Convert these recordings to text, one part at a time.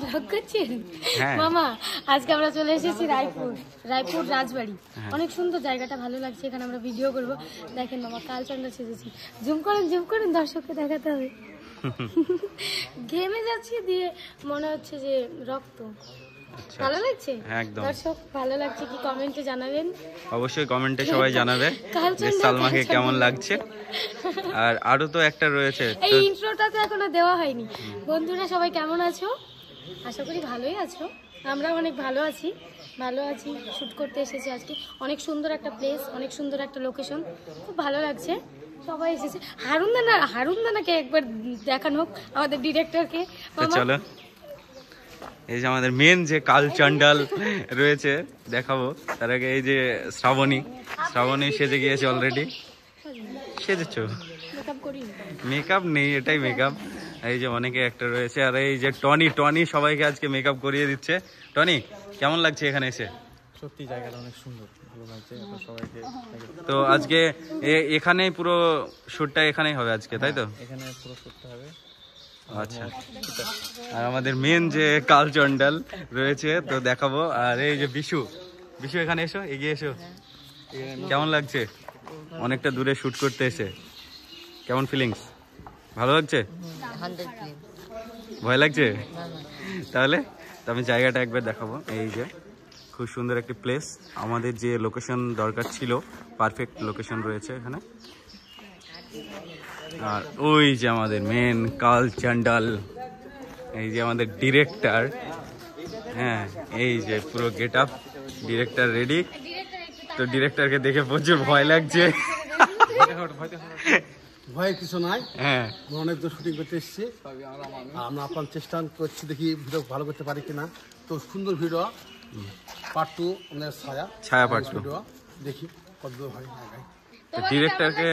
Blog করছেন মামা? আজকে আমরা চলে এসেছি রায়পুর রাজবাড়ি। অনেক সুন্দর জায়গাটা, ভালো লাগছে। এখানে আমরা ভিডিও করব। দেখেন মামা, কালচন্দা সেজেছি। জুম করেন, দর্শককে দেখাতে হবে। ঘেমে যাচ্ছি, দিয়ে মনে হচ্ছে যে রক্ত। ভালো লাগছে? দর্শক ভালো লাগছে কি কমেন্টে জানাবেন, অবশ্যই কমেন্টে সবাই জানাবে যে সালমাকে কেমন লাগছে। আর আরো তো একটা রয়েছে, এই ইন্ট্রোটা তো এখনো দেওয়া হয়নি। বন্ধুরা সবাই কেমন আছো? আশা করি ভালোই আছো। আমরা অনেক ভালো আছি। শুট করতে এসেছি আজকে। অনেক সুন্দর একটা প্লেস, অনেক সুন্দর একটা লোকেশন, খুব ভালো লাগছে। সবাই এসেছে। হারুন দানাকে একবার দেখানো হোক, আমাদের ডিরেক্টরকে। চলো, এই যে আমাদের মেন যে কালচান্ডাল রয়েছে দেখাবো। তার আগে এই যে শ্রাবণী সেজে গিয়েছে অলরেডি। সেজেছো? মেকআপ নেই, এটাই মেকআপ। এই যে অনেকে একটা রয়েছে। আর এই যে টনি সবাইকে আজকে মেকআপ করিয়ে দিচ্ছে। টনি, কেমন লাগছে এখানে এসে? সত্যি জায়গাটা অনেক সুন্দর, ভালো লাগছে সবাইকে। তো আজকে এখানেই পুরো শুটটা এখানেই হবে আজকে, তাই তো? এখানে পুরো শুটটা হবে। আচ্ছা, আর আমাদের মেন যে কালচন্ডাল রয়েছে তো দেখাবো। আর এই যে বিশু, এখানে এসো, এগিয়ে এসো। কেমন লাগছে অনেকটা দূরে শুট করতে এসে? কেমন ফিলিংস? ভালো লাগছে? ভয় লাগছে? তাহলে আমি জায়গাটা একবার দেখাবো। এই যে খুব সুন্দর একটি প্লেস। আমাদের যে লোকেশন দরকার ছিল, পারফেক্ট লোকেশন রয়েছে এখানে। আর ওই যে আমাদের মেন কালচান্ডাল, এই যে আমাদের ডিরেক্টর। হ্যাঁ, এই যে পুরো গেট আপ, ডিরেক্টর রেডি। তো ডিরেক্টরকে দেখে প্রচুর ভয় লাগছে। ভয় কিছু নাই। হ্যাঁ, অনেক দূর শুটিং করতে এসেছি। আমরা আপনার চেষ্টা করছি, দেখি ভিডিও ভালো করতে পারি কিনা। তো সুন্দর ভিডিও পার্ট 2, আমাদের ছায়া পার্ট 2 ভিডিও দেখি কতদূর হয়। ডিরেক্টরকে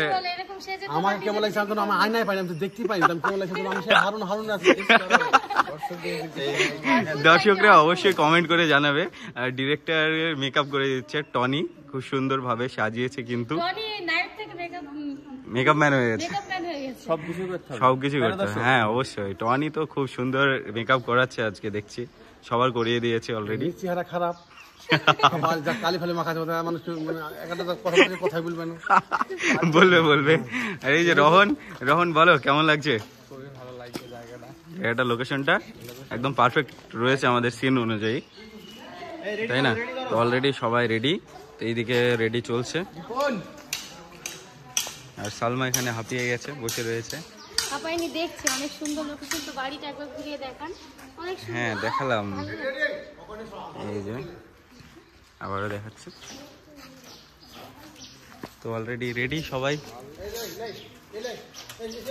আমাকে কেমন লাগছে আমি আমার আয়নায় পাইনি, আমি তো দেখতেই পাইনি। আমি কেমন লাগছে আমি সেই হারুন আছি। দর্শকরা অবশ্যই কমেন্ট করে জানাবে। আর ডিরেক্টর মেকআপ করে দিচ্ছে টনি, খুব সুন্দর ভাবে সাজিয়েছে। কিন্তু মেকআপ ম্যান হয়ে গেছে, সবকিছু করতে হবে। হ্যাঁ অবশ্যই, টনি তো খুব সুন্দর মেকআপ করাচ্ছে আজকে, দেখছি সবার করিয়ে দিয়েছে অলরেডি। চেহারা খারাপ, কালি ফালি মাখা মানুষ কথাই বলবে। আর এই যে রোহন বলো, কেমন লাগছে? খুবই ভালো লাগছে জায়গাটা। এটা লোকেশনটা একদম পারফেক্ট রয়েছে আমাদের সিন অনুযায়ী, তাই না? তো অলরেডি সবাই রেডি, তো এইদিকে রেডি চলছে। আর সালমা এখানে হাঁপিয়ে গেছে, বসে রয়েছে। দেখছে অনেক সুন্দর লোকেশন। তো বাড়িটা একবার ঘুরিয়ে দেখান। হ্যাঁ দেখালাম, এই যে আবারও দেখাচ্ছে। তো অলরেডি রেডি সবাই,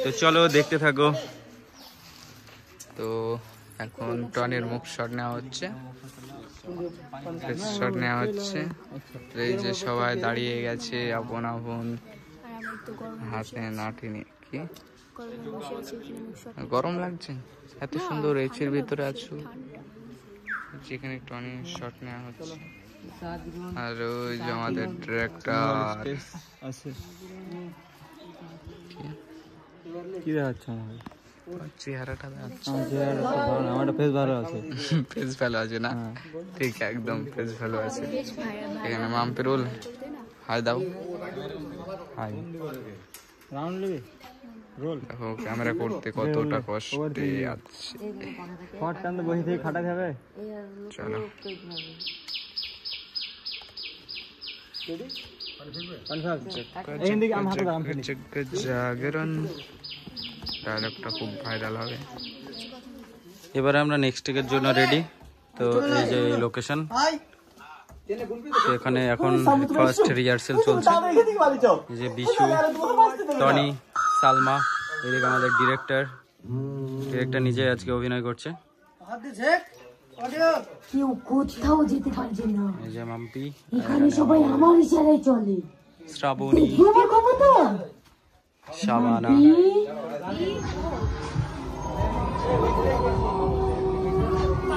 তো চলো দেখতে থাকো। তো এখন টনির মুখ শট নেওয়া হচ্ছে, এই যে সবাই দাঁড়িয়ে গেছে আপন হাতে নাঠি নিয়ে। কি গরম লাগছে? এত সুন্দর এসির ভিতরে আছো। যেখানে টনির শট নেওয়া হচ্ছে। আর ওই যে আমাদের ডিরেক্টর আছে। কি দেখাচ্ছে আমাকে? চেহারাটা আমার ফেস ভালো আছে। ফেস ভালো আছে না? ঠিক, একদম ফেস ভালো আছে। এখানে মাম্পিরুল, হাই দাও। হাই, রাউন্ড নেবে রোল। দেখো ক্যামেরা করতে কতটা কষ্ট আছে। ফট টান বসে থেকে খাটাতে হবে। চলো জাগরণ ডায়লগটা খুব ভাইরাল হবে। এবারে আমরা নেক্সট টেকের জন্য রেডি। তো এই যে লোকেশন, এখানে এখন ফার্স্ট রিহার্সেল চলছে। এই যে বিশু, টনি, সালমা, এদিকে আমাদের ডিরেক্টর নিজে আজকে অভিনয় করছে। কেউ কোথাও যেতে পারছে না, এই যে মাম্পি, এখানে সবাই আমার ইশারায় চলে। শ্রাবণী, শাবানা,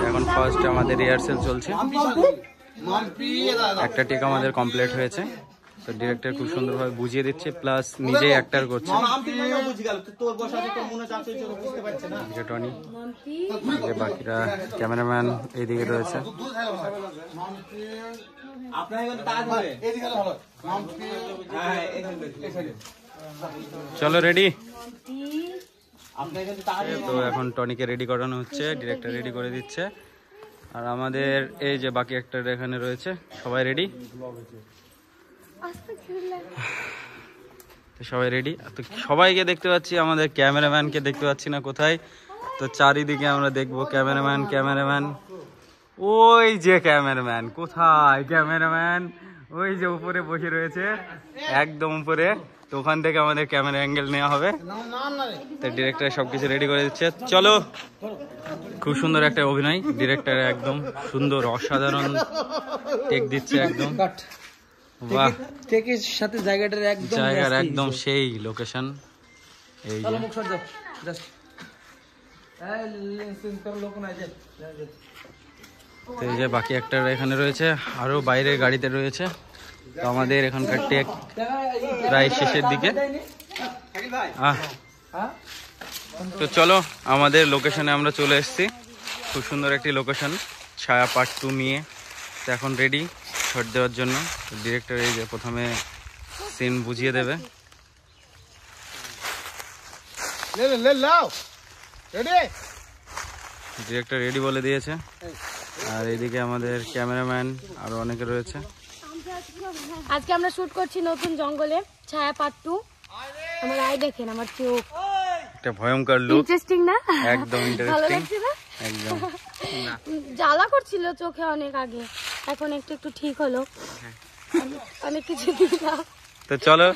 এখন ফার্স্ট আমাদের রিহার্সেল চলছে। একটা টেক আমাদের কমপ্লিট হয়েছে। তো ডিরেক্টর খুব সুন্দরভাবে বুঝিয়ে দিচ্ছে, প্লাস নিজেই অ্যাক্টার করছে। টনি, বাকিরা ক্যামেরাম্যান এইদিকে রয়েছে। চলো রেডি। তো এখন টনিকে রেডি করানো হচ্ছে, ডিরেক্টর রেডি করে দিচ্ছে। আর আমাদের এই যে বাকি একটা এখানে রয়েছে, সবাই রেডি, তো সবাই রেডি। তো সবাইকে দেখতে পাচ্ছি, আমাদের ক্যামেরাম্যানকে দেখতে পাচ্ছি না কোথায়। তো চারিদিকে আমরা দেখবো ক্যামেরাম্যান, ক্যামেরাম্যান, ওই যে ক্যামেরাম্যান, কোথায় ক্যামেরাম্যান? ওই যে উপরে বসে রয়েছে, একদম উপরে। তো ওখান থেকে আমাদের ক্যামেরা অ্যাঙ্গেল নেওয়া হবে। তো ডিরেক্টর সবকিছু রেডি করে দিচ্ছে। চলো, খুব সুন্দর একটা অভিনয়, ডিরেক্টর একদম সুন্দর অসাধারণ টেক দিচ্ছে, একদম বাহ। টেকের সাথে জায়গাটার একদম সেই লোকেশন। এই যে তো এই যে বাকি একটা এখানে রয়েছে, আরো বাইরের গাড়িতে রয়েছে। তো আমাদের এখানকার টেক প্রায় শেষের দিকে। তো চলো, আমাদের লোকেশনে আমরা চলে এসেছি। খুব সুন্দর একটি লোকেশন, ছায়া পার্ট 2 নিয়ে। তো এখন রেডি শট দেওয়ার জন্য। ডিরেক্টর এই যে প্রথমে সিন বুঝিয়ে দেবে। ডিরেক্টর রেডি বলে দিয়েছে। আর এইদিকে আমাদের ক্যামেরাম্যান আরো অনেকে রয়েছে। আজকে আমরা শুট করছি নতুন জঙ্গলে, ছায়া পার্ট 2। আমার আই দেখেন, আমার চোখ একটা ভয়ঙ্কর লুক, ইন্টারেস্টিং না? একদম ভালো ইন্টারেস্টিং, লাগছে না? একদম। জ্বালা করছিল চোখে অনেক আগে, এখন একটু একটু ঠিক হলো। অনেক কিছু দিলাম। তো চলো